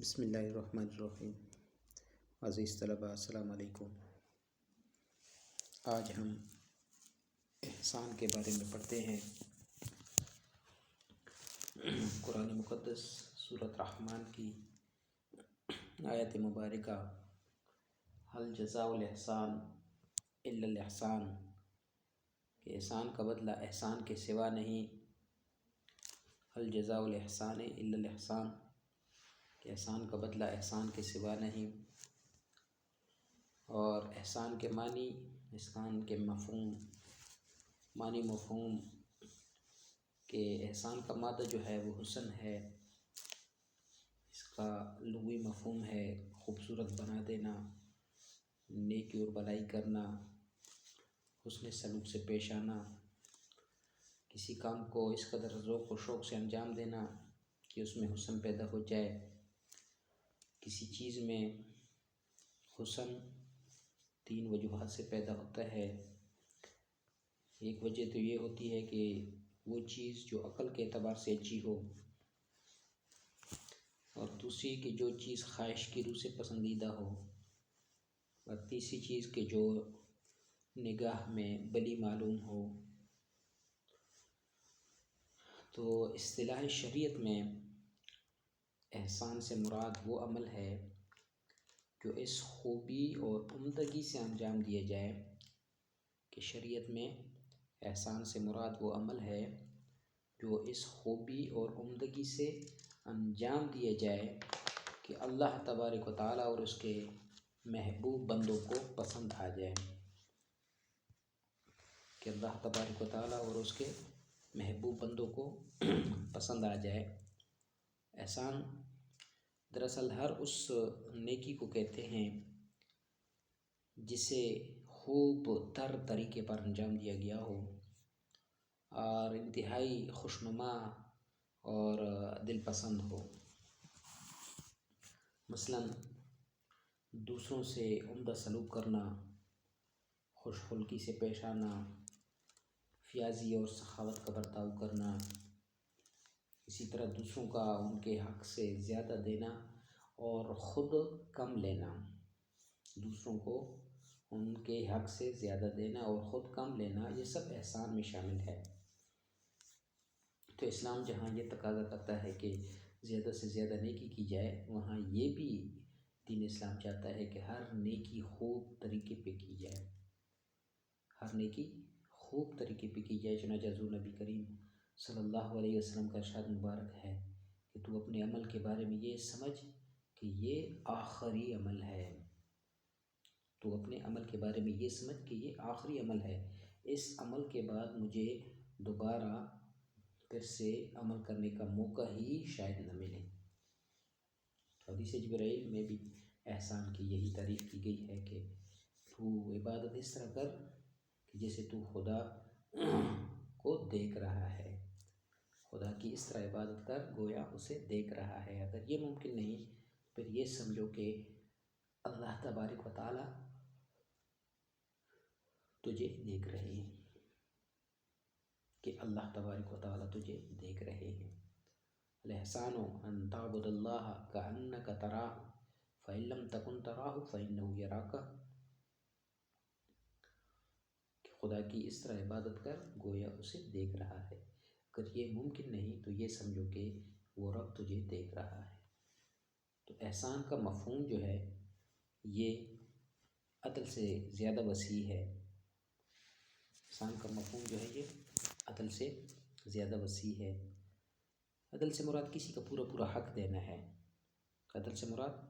بسم اللہ الرحمن الرحیم۔ عزیز طلباء السلام علیکم۔ آج ہم احسان کے بارے میں پڑھتے ہیں۔ قرآن مقدس سورۃ رحمان کی آیت مبارکہ هل جزاء الاحسان الا الاحسان، کہ احسان کا بدلہ احسان کے سوا نہیں۔ هل جزاء الاحسان الا الاحسان، کہ احسان کا بدلہ احسان کے سوا نہیں۔ اور احسان کے معنی، احسان کے مفہوم کہ احسان کا مادہ جو ہے وہ حسن ہے، اس کا لغوی مفہوم ہے خوبصورت بنا دینا، نیکی اور بھلائی کرنا، حسن سلوک سے پیش آنا، کسی کام کو اس قدر ذوق و شوق سے انجام دینا کہ اس میں حسن پیدا ہو جائے۔ کسی چیز میں حسن تین وجوہات سے پیدا ہوتا ہے۔ ایک وجہ تو یہ ہوتی ہے کہ وہ چیز جو عقل کے اعتبار سے اچھی ہو، اور دوسری کہ جو چیز خواہش کی روح سے پسندیدہ ہو، اور تیسری چیز کہ جو نگاہ میں بلی معلوم ہو۔ تو اصطلاح شریعت میں احسان سے مراد وہ عمل ہے جو اس خوبی اور عمدگی سے انجام دیا جائے، کہ شریعت میں احسان سے مراد وہ عمل ہے جو اس خوبی اور عمدگی سے انجام دیا جائے کہ اللہ تبارک و تعالیٰ اور اس کے محبوب بندوں کو پسند آ جائے، کہ اللہ تبارک و تعالیٰ اور اس کے محبوب بندوں کو پسند آ جائے۔ احسان دراصل ہر اس نیکی کو کہتے ہیں جسے خوب تر طریقے پر انجام دیا گیا ہو اور انتہائی خوشنما اور دل پسند ہو۔ مثلاً دوسروں سے عمدہ سلوک کرنا، خوش خلقی سے پیش آنا، فیاضی اور سخاوت کا برتاؤ کرنا، اسی طرح دوسروں کا ان کے حق سے زیادہ دینا اور خود کم لینا، دوسروں کو ان کے حق سے زیادہ دینا اور خود کم لینا، یہ سب احسان میں شامل ہے۔ تو اسلام جہاں یہ تقاضا کرتا ہے کہ زیادہ سے زیادہ نیکی کی جائے، وہاں یہ بھی دین اسلام چاہتا ہے کہ ہر نیکی خوب طریقے پہ کی جائے، ہر نیکی خوب طریقے پہ کی جائے۔ چنانچہ حضور نبی کریم صلی اللہ علیہ وسلم کا ارشاد مبارک ہے کہ تو اپنے عمل کے بارے میں یہ سمجھ کہ یہ آخری عمل ہے، تو اپنے عمل کے بارے میں یہ سمجھ کہ یہ آخری عمل ہے، اس عمل کے بعد مجھے دوبارہ پھر سے عمل کرنے کا موقع ہی شاید نہ ملے۔ حدیث جبرائیل میں بھی احسان کی یہی تعریف کی گئی ہے کہ تو عبادت اس طرح کر کہ جیسے تو خدا کو دیکھ رہا ہے، خدا کی اس طرح عبادت کر گویا اسے دیکھ رہا ہے۔ اگر یہ ممکن نہیں پھر یہ سمجھو کہ اللہ تبارک و تعالیٰ تجھے دیکھ رہے ہیں، کہ اللہ تبارک و تعالیٰ تجھے دیکھ رہے ہیں۔ الاحسان ان تعبد اللہ کأنک تراہ فإن لم تکن تراہ فإنہ یراک، کہ خدا کی اس طرح عبادت کر گویا اسے دیکھ رہا ہے۔ اگر یہ ممکن نہیں تو یہ سمجھو کہ وہ رب تجھے دیکھ رہا ہے۔ تو احسان کا مفہوم جو ہے یہ عدل سے زیادہ وسیع ہے۔ احسان کا مفہوم جو ہے یہ عدل سے زیادہ وسیع ہے۔ عدل سے مراد کسی کا پورا پورا حق دینا ہے، عدل سے مراد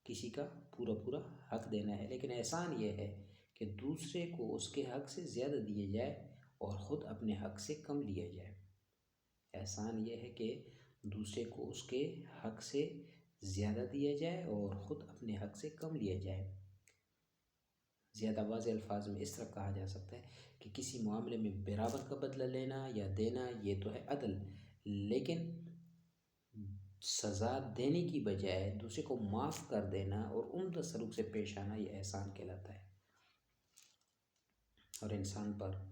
کسی کا پورا پورا حق دینا ہے، لیکن احسان یہ ہے کہ دوسرے کو اس کے حق سے زیادہ دیے جائے اور خود اپنے حق سے کم لیا جائے۔ احسان یہ ہے کہ دوسرے کو اس کے حق سے زیادہ دیا جائے اور خود اپنے حق سے کم لیا جائے۔ زیادہ واضح الفاظ میں اس طرح کہا جا سکتا ہے کہ کسی معاملے میں برابر کا بدلہ لینا یا دینا یہ تو ہے عدل، لیکن سزا دینے کی بجائے دوسرے کو معاف کر دینا اور عمدہ سلوک سے پیش آنا یہ احسان کہلاتا ہے۔ اور انسان پر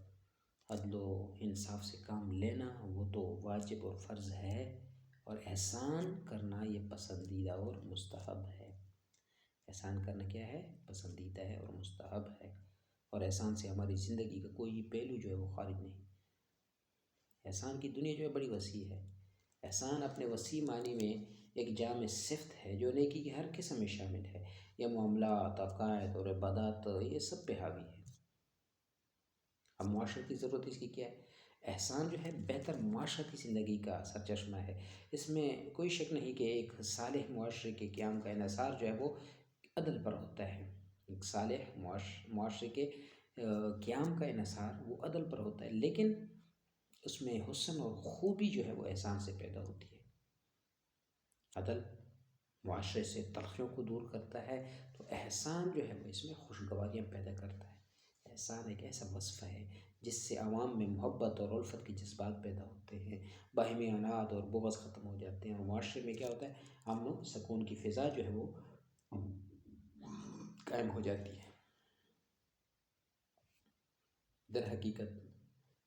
عدل و انصاف سے کام لینا وہ تو واجب اور فرض ہے، اور احسان کرنا یہ پسندیدہ اور مستحب ہے۔ احسان کرنا کیا ہے؟ پسندیدہ ہے اور مستحب ہے، اور احسان سے ہماری زندگی کا کوئی پہلو جو ہے وہ خارج نہیں۔ احسان کی دنیا جو ہے بڑی وسیع ہے۔ احسان اپنے وسیع معنی میں ایک جامع صفت ہے جو نیکی کی ہر قسم میں شامل ہے۔ یہ معاملات، عقائد اور عبادات یہ سب پہ حاوی ہے۔ اب معاشرتی ضرورت اس کی کیا ہے؟ احسان جو ہے بہتر معاشرتی زندگی کا سرچشمہ ہے۔ اس میں کوئی شک نہیں کہ ایک صالح معاشرے کے قیام کا انحصار جو ہے وہ عدل پر ہوتا ہے۔ ایک صالح معاشرے کے قیام کا انحصار وہ عدل پر ہوتا ہے، لیکن اس میں حسن اور خوبی جو ہے وہ احسان سے پیدا ہوتی ہے۔ عدل معاشرے سے تلخیوں کو دور کرتا ہے، تو احسان جو ہے وہ اس میں خوشگواریاں پیدا کرتا ہے۔ احسان ایک ایسا وصف ہے جس سے عوام میں محبت اور الفت کے جذبات پیدا ہوتے ہیں، باہمی عناد اور بغض ختم ہو جاتے ہیں، اور معاشرے میں کیا ہوتا ہے؟ امن و سکون کی فضا جو ہے وہ قائم ہو جاتی ہے۔ در حقیقت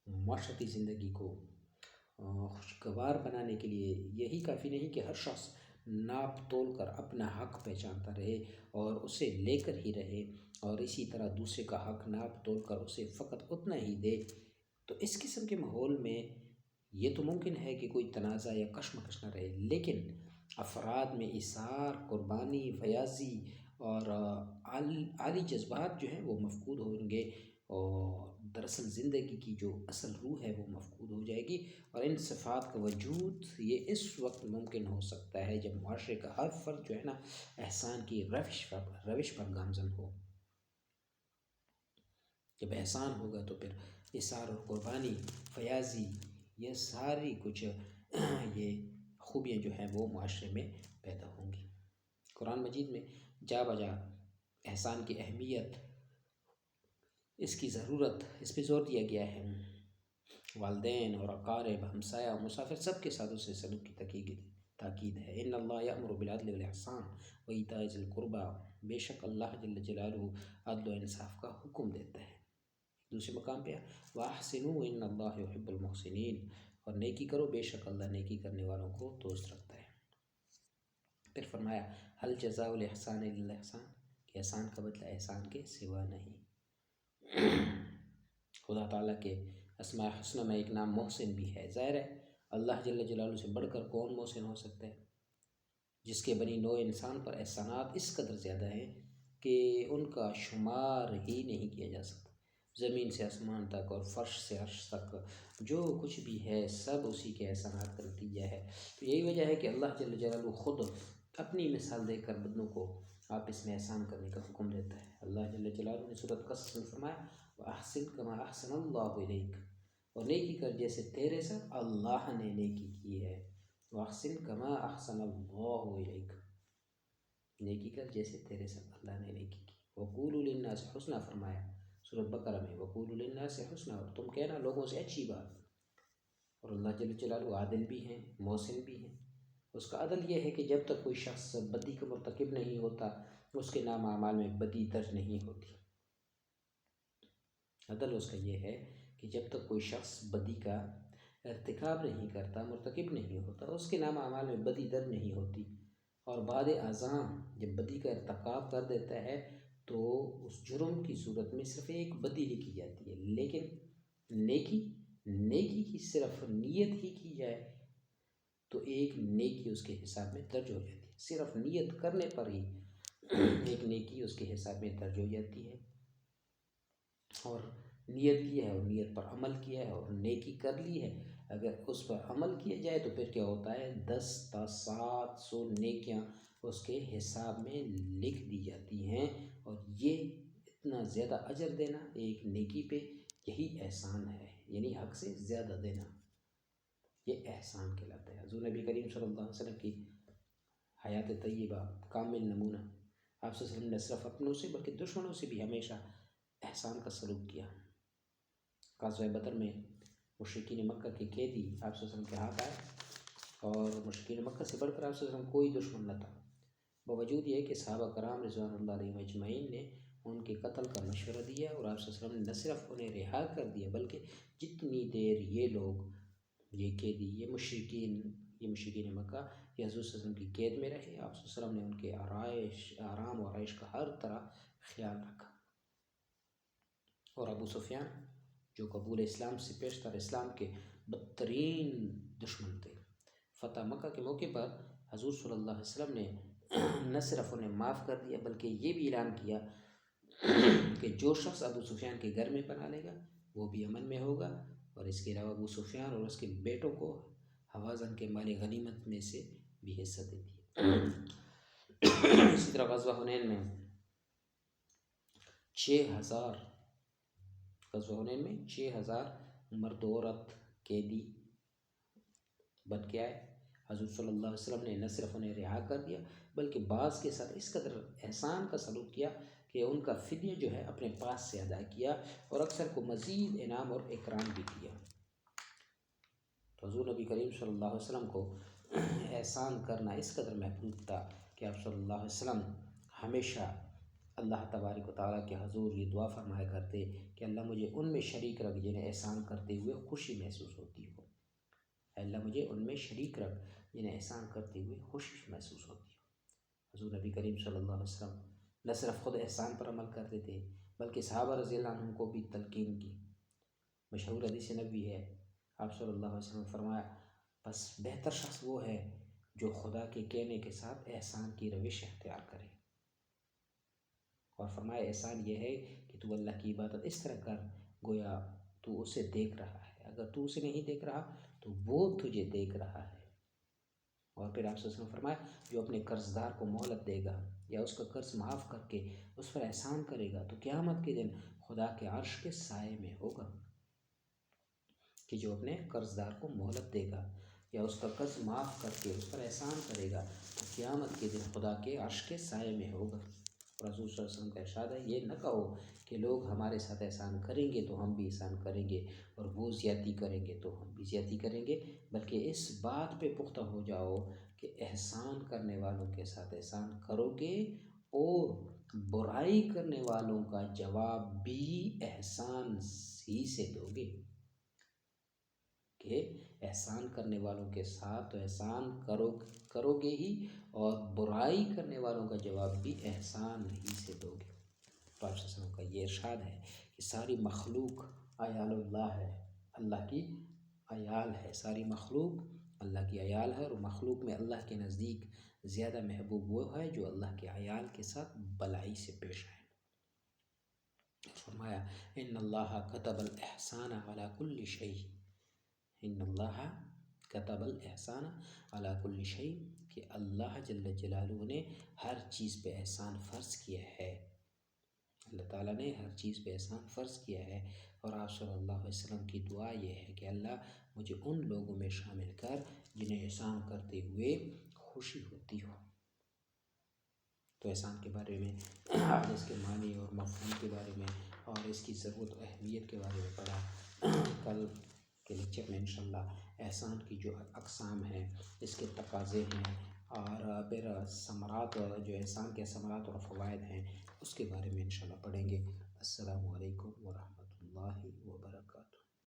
معاشرتی زندگی کو خوشگوار بنانے کے لیے یہی کافی نہیں کہ ہر شخص ناپ تول کر اپنا حق پہچانتا رہے اور اسے لے کر ہی رہے، اور اسی طرح دوسرے کا حق ناپ تول کر اسے فقط اتنا ہی دے۔ تو اس قسم کے ماحول میں یہ تو ممکن ہے کہ کوئی تنازع یا کشمکش نہ رہے، لیکن افراد میں ایثار، قربانی، فیاضی اور عالی جذبات جو ہیں وہ مفقود ہوں گے، اور دراصل زندگی کی جو اصل روح ہے وہ مفقود ہو جائے گی۔ اور ان صفات کا وجود یہ اس وقت ممکن ہو سکتا ہے جب معاشرے کا ہر فرد جو ہے نا احسان کی روش پر گامزن ہو۔ جب احسان ہوگا تو پھر ایثار اور قربانی، فیاضی، یہ ساری کچھ یہ خوبیاں جو ہیں وہ معاشرے میں پیدا ہوں گی۔ قرآن مجید میں جا بجا احسان کی اہمیت، اس کی ضرورت، اس پہ زور دیا گیا ہے۔ والدین اور اقارب، ہمسایہ اور مسافر سب کے ساتھ اسے سلوک کی تاکید ہے۔ ان اللہ یأمر بالعدل والاحسان وایتاء ذی القربی، بے شک اللہ جل جلالہ عدل و انصاف کا حکم دیتا ہے۔ دوسرے مقام پہ واحسنوا ان اللہ یحب المحسنین، اور نیکی کرو، بے شک اللہ نیکی کرنے والوں کو دوست رکھتا ہے۔ پھر فرمایا هل جزاء الاحسان الا الاحسان، کہ احسان کا بدلہ احسان کے سوا نہیں۔ خدا تعالیٰ کے اسماء حسنہ میں ایک نام محسن بھی ہے۔ ظاہر ہے اللہ جل جلالہ سے بڑھ کر کون محسن ہو سکتا ہے، جس کے بنی نوع انسان پر احسانات اس قدر زیادہ ہیں کہ ان کا شمار ہی نہیں کیا جا سکتا۔ زمین سے آسمان تک اور فرش سے عرش تک جو کچھ بھی ہے سب اسی کے احسانات کا نتیجہ ہے۔ تو یہی وجہ ہے کہ اللہ جل جلالہ خود اپنی مثال دے کر بندوں کو آپس میں احسان کرنے کا حکم دیتا ہے۔ اللہ جل جلالہ نے سورۃ قصص میں فرمایا وَأَحْسِنْ كَمَا أَحْسَنَ اللَّهُ إِلَيْكَ، اور نیکی کر جیسے تیرے ساتھ اللہ نے نیکی کی ہے۔ وَأَحْسِنْ كَمَا أَحْسَنَ اللَّهُ إِلَيْكَ، نیکی کر جیسے تیرے ساتھ اللہ نے نیکی کی۔ وَقُولُوا لِلنَّاسِ حُسْنًا فرمایا سورۃ بقرہ میں، وَقُولُوا لِلنَّاسِ حُسْنًا، اور تم کہنا لوگوں سے اچھی بات۔ اور اللہ جل جلالہ عادل بھی ہیں، محسن بھی ہیں۔ اس کا عدل یہ ہے کہ جب تک کوئی شخص بدی کا مرتکب نہیں ہوتا اس کے نام اعمال میں بدی درج نہیں ہوتی۔ عدل اس کا یہ ہے کہ جب تک کوئی شخص بدی کا ارتکاب نہیں کرتا، مرتکب نہیں ہوتا، اس کے نام اعمال میں بدی درج نہیں ہوتی۔ اور بعد اعظام جب بدی کا ارتکاب کر دیتا ہے تو اس جرم کی صورت میں صرف ایک بدی لکھی جاتی ہے، لیکن نیکی کی صرف نیت ہی کی جائے تو ایک نیکی اس کے حساب میں درج ہو جاتی ہے۔ صرف نیت کرنے پر ہی ایک نیکی اس کے حساب میں درج ہو جاتی ہے، اور نیت کیا ہے اور نیت پر عمل کیا ہے اور نیکی کر لی ہے، اگر اس پر عمل کیا جائے تو پھر کیا ہوتا ہے 10 تا 700 نیکیاں اس کے حساب میں لکھ دی جاتی ہیں، اور یہ اتنا زیادہ اجر دینا ایک نیکی پہ، یہی احسان ہے، یعنی حق سے زیادہ دینا، یہ احسان کہلاتا ہے۔ حضور نبی کریم صلی اللہ علیہ وسلم کی حیات طیبہ کامل نمونہ، آپ صلی اللہ علیہ وسلم نے صرف اپنوں سے بلکہ دشمنوں سے بھی ہمیشہ احسان کا سلوک کیا۔ غزوہ بدر میں مشرکین مکہ کے قیدی آپ صلی اللہ علیہ وسلم کے ہاتھ آئے، اور مشرکین مکہ سے بڑھ کر آپ صلی اللہ علیہ وسلم کوئی دشمن نہ تھا، باوجود یہ کہ صحابہ کرام رضوان اللہ علیہم اجمعین نے ان کے قتل کا مشورہ دیا، اور آپ صلی اللہ علیہ وسلم نے نہ صرف انہیں رہا کر دیا بلکہ جتنی دیر یہ لوگ، یہ قیدی، یہ مشرکین یہ مشرکین مکہ یہ حضور صلی اللہ علیہ وسلم کی قید میں رہے. آپ صلی اللہ علیہ وسلم نے ان کے آرام و آرائش کا ہر طرح خیال رکھا. اور ابو سفیان جو قبول اسلام سے پیشتر اسلام کے بدترین دشمن تھے، فتح مکہ کے موقع پر حضور صلی اللہ علیہ وسلم نے نہ صرف انہیں معاف کر دیا بلکہ یہ بھی اعلان کیا کہ جو شخص ابو سفیان کے گھر میں پناہ لے گا وہ بھی امن میں ہوگا. اور اس کے علاوہ ابو سفیان اور اس کے بیٹوں کو حوازن کے مال غنیمت میں سے بھی حصہ دے دیا. اسی طرح غزوہ حنین میں 6,000 مرد و عورت قیدی بن کے آئے. حضور صلی اللہ علیہ وسلم نے نہ صرف انہیں رہا کر دیا بلکہ بعض کے ساتھ اس قدر احسان کا سلوک کیا کہ ان کا فدیہ جو ہے اپنے پاس سے ادا کیا اور اکثر کو مزید انعام اور اکرام بھی کیا. تو حضور نبی کریم صلی اللہ علیہ وسلم کو احسان کرنا اس قدر محبوب تھا کہ آپ صلی اللہ علیہ وسلم ہمیشہ اللہ تبارک و تعالیٰ کے حضور یہ دعا فرمایا کرتے کہ اللہ مجھے ان میں شریک رکھ جنہیں احسان کرتے ہوئے خوشی محسوس ہوتی ہو. اللہ مجھے ان میں شریک رکھ جنہیں احسان کرتے ہوئے خوشی محسوس ہوتی ہو. حضور نبی کریم صلی اللہ علیہ وسلم نہ صرف خود احسان پر عمل کرتے تھے بلکہ صحابہ رضی اللہ عنہ کو بھی تلقین کی. مشہور حدیث نبوی ہے، آپ صلی اللہ علیہ وسلم نے فرمایا بس بہتر شخص وہ ہے جو خدا کے کہنے کے ساتھ احسان کی روش اختیار کرے. اور فرمایا احسان یہ ہے کہ تو اللہ کی عبادت اس طرح کر گویا تو اسے دیکھ رہا ہے. اگر تو اسے نہیں دیکھ رہا تو وہ تجھے دیکھ رہا ہے. اور پھر آپ صلی اللہ علیہ وسلم نے فرمایا جو اپنے قرض دار کو مہلت دے گا یا اس کا قرض معاف کر کے اس پر احسان کرے گا تو قیامت کے دن خدا کے عرش کے سائے میں ہوگا. کہ جو اپنے قرض دار کو مہلت دے گا یا اس کا قرض معاف کر کے اس پر احسان کرے گا تو قیامت کے دن خدا کے عرش کے سائے میں ہوگا. اور حضور صلی اللہ علیہ وسلم کا ارشاد ہے یہ نہ کہو کہ لوگ ہمارے ساتھ احسان کریں گے تو ہم بھی احسان کریں گے اور وہ زیادتی کریں گے تو ہم بھی زیادتی کریں گے، بلکہ اس بات پہ پختہ ہو جاؤ کہ احسان کرنے والوں کے ساتھ احسان کرو گے اور برائی کرنے والوں کا جواب بھی احسان ہی سے دو گے. کہ احسان کرنے والوں کے ساتھ تو احسان کرو گے ہی اور برائی کرنے والوں کا جواب بھی احسان ہی سے دو گے. تو آپ صلی اللہ علیہ وسلم کا یہ ارشاد ہے کہ ساری مخلوق عیال اللہ ہے، اللہ کی عیال ہے. ساری مخلوق اللہ کی عیال ہے اور مخلوق میں اللہ کے نزدیک زیادہ محبوب وہ ہے جو اللہ کے عیال کے ساتھ بلائی سے پیش آئے. فرمایا ان اللہ کتب الاحسان علی کل شیء، ان اللہ کتب الاحسان علی کل شیء کہ اللہ جل جلالہ نے ہر چیز پہ احسان فرض کیا ہے. اللہ تعالیٰ نے ہر چیز پہ احسان فرض کیا ہے. اور آپ صلی اللہ علیہ وسلم کی دعا یہ ہے کہ اللہ مجھے ان لوگوں میں شامل کر جنہیں احسان کرتے ہوئے خوشی ہوتی ہو. تو احسان کے بارے میں آج اس کے معنی اور مفہوم کے بارے میں اور اس کی ضرورت و اہمیت کے بارے میں پڑھا. کل کے لیکچر میں انشاءاللہ احسان کی جو اقسام ہیں، اس کے تقاضے ہیں اور پھر ثمرات جو احسان کے ثمرات اور فوائد ہیں اس کے بارے میں انشاءاللہ پڑھیں گے. السلام علیکم ورحمۃ اللہ وبرکاتہ.